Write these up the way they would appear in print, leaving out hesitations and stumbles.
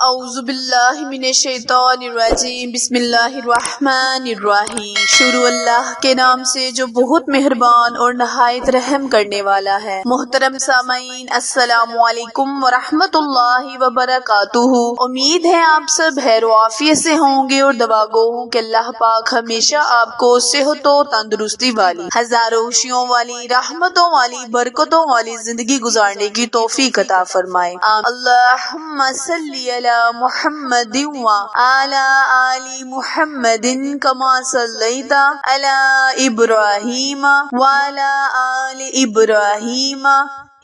اعوذ باللہ من الشیطان الرجیم بسم اللہ الرحمن الرحیم۔ شروع اللہ کے نام سے جو بہت مہربان اور نہایت رحم کرنے والا ہے۔ محترم سامعین، السلام علیکم ورحمۃ اللہ وبرکاتہ۔ امید ہے آپ سب خیر و عافیت سے ہوں گے اور دعا گو ہوں کہ اللہ پاک ہمیشہ آپ کو صحت و تندرستی والی، ہزاروں خوشیوں والی، رحمتوں والی، برکتوں والی زندگی گزارنے کی توفیق عطا فرمائے۔ اللہم صلی علی محمد وعلی آل محمد کما صلیت علی ابراہیم وعلی آل ابراہیم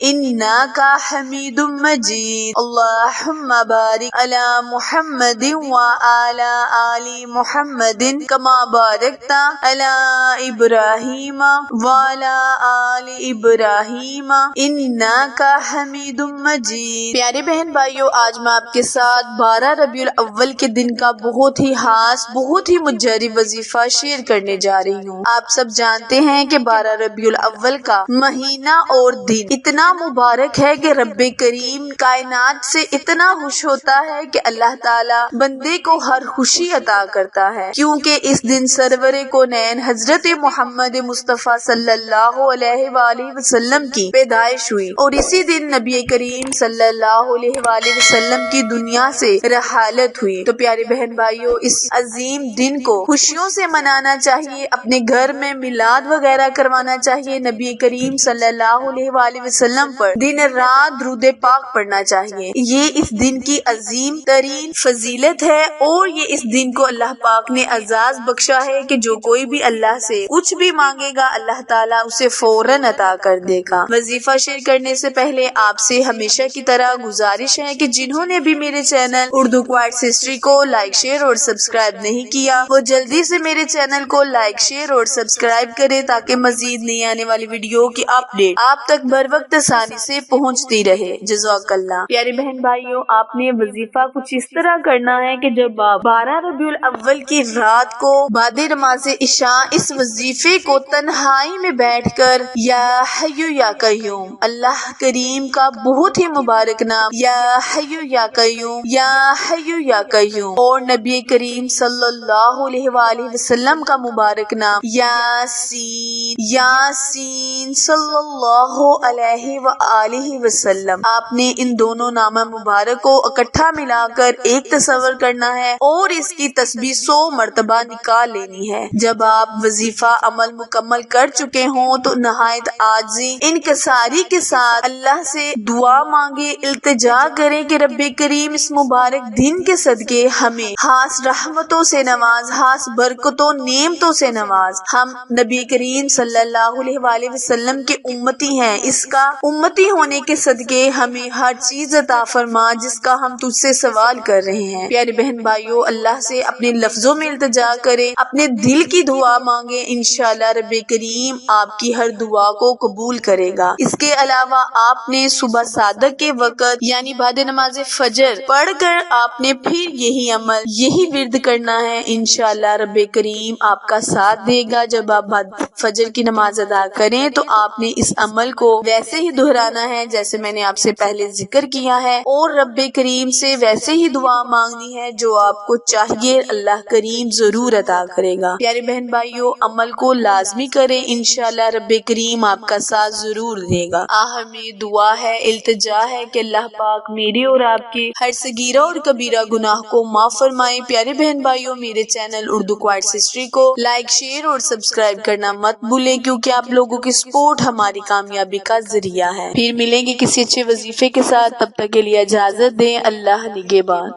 انک حمید مجید۔ اللہم بارک علی محمد وعلی آل محمد کما بارکت علی ابراہیم وعلی آل ابراہیم انک حمید مجید۔ پیارے بہن بھائیو، آج میں آپ کے ساتھ 12 ربیع الاول کے دن کا بہت ہی خاص، بہت ہی مجرب وظیفہ شیئر کرنے جا رہی ہوں۔ آپ سب جانتے ہیں کہ 12 ربیع الاول کا مہینہ اور دن اتنا مبارک ہے کہ رب کریم کائنات سے اتنا خوش ہوتا ہے کہ اللہ تعالی بندے کو ہر خوشی عطا کرتا ہے، کیونکہ اس دن سرور کونین حضرت محمد مصطفیٰ صلی اللہ علیہ وآلہ وسلم کی پیدائش ہوئی، اور اسی دن نبی کریم صلی اللہ علیہ وآلہ وسلم کی دنیا سے رحالت ہوئی۔ تو پیارے بہن بھائیو، اس عظیم دن کو خوشیوں سے منانا چاہیے، اپنے گھر میں میلاد وغیرہ کروانا چاہیے، نبی کریم صلی اللہ علیہ وآلہ وسلم پر دن رات درود پاک پڑھنا چاہیے۔ یہ اس دن کی عظیم ترین فضیلت ہے، اور یہ اس دن کو اللہ پاک نے اعزاز بخشا ہے کہ جو کوئی بھی اللہ سے کچھ بھی مانگے گا اللہ تعالیٰ اسے فوراً عطا کر دے گا۔ وظیفہ شیئر کرنے سے پہلے آپ سے ہمیشہ کی طرح گزارش ہے کہ جنہوں نے بھی میرے چینل اردو کوائٹس ہسٹری کو لائک، شیئر اور سبسکرائب نہیں کیا، وہ جلدی سے میرے چینل کو لائک، شیئر اور سبسکرائب کرے تاکہ مزید نئی آنے والی ویڈیو کی اپڈیٹ آپ تک بر وقت آسانی سے پہنچتی رہے۔ جزاک اللہ۔ پیارے بہن بھائیوں، آپ نے وظیفہ کچھ اس طرح کرنا ہے کہ جب آپ 12 ربیع الاول کی رات کو بعد نماز عشاء اس وظیفے کو تنہائی میں بیٹھ کر یا حی یا قیوم، اللہ کریم کا بہت ہی مبارک نام یا حی یا قیوم، یا حی یا قیوم، اور نبی کریم صلی اللہ علیہ وآلہ وسلم کا مبارک نام یاسین، یاسین صلی اللہ علیہ وآلہ وسلم۔ آپ نے ان دونوں نام مبارک کو اکٹھا ملا کر ایک تصور کرنا ہے اور اس کی تسبیح 100 مرتبہ نکال لینی ہے۔ جب آپ وظیفہ عمل مکمل کر چکے ہوں تو نہایت عاجزی، انکساری کے ساتھ اللہ سے دعا مانگے، التجا کریں کہ رب کریم اس مبارک دن کے صدقے ہمیں خاص رحمتوں سے نواز، خاص برکتوں نعمتوں سے نواز۔ ہم نبی کریم صلی اللہ علیہ وآلہ وسلم کے امتی ہیں، اس کا امتی ہونے کے صدقے ہمیں ہر چیز عطا فرما جس کا ہم تجھ سے سوال کر رہے ہیں۔ پیارے بہن بھائیو، اللہ سے اپنے لفظوں میں التجا کریں، اپنے دل کی دعا مانگیں، انشاءاللہ رب کریم آپ کی ہر دعا کو قبول کرے گا۔ اس کے علاوہ آپ نے صبح صادق کے وقت یعنی بعد نماز فجر پڑھ کر آپ نے پھر یہی عمل، یہی ورد کرنا ہے، انشاءاللہ رب کریم آپ کا ساتھ دے گا۔ جب آپ بعد فجر کی نماز ادا کریں تو آپ نے اس عمل کو ویسے ہی دہرانا ہے جیسے میں نے آپ سے پہلے ذکر کیا ہے، اور رب کریم سے ویسے ہی دعا مانگنی ہے جو آپ کو چاہیے، اللہ کریم ضرور عطا کرے گا۔ پیارے بہن بھائیو، عمل کو لازمی کریں، انشاءاللہ رب کریم آپ کا ساتھ ضرور دے گا۔ ہمیں دعا ہے، التجا ہے کہ اللہ پاک میرے اور آپ کے ہر صغیرہ اور کبیرہ گناہ کو معاف فرمائے۔ پیارے بہن بھائیو، میرے چینل اردو کوائٹس ہسٹری کو لائک، شیئر اور سبسکرائب کرنا مت بھولیں، کیونکہ آپ لوگوں کی سپورٹ ہماری کامیابی کا ذریعہ ہے۔ پھر ملیں گے کسی اچھے وظیفے کے ساتھ، تب تک کے لیے اجازت دیں، اللہ نگہبان۔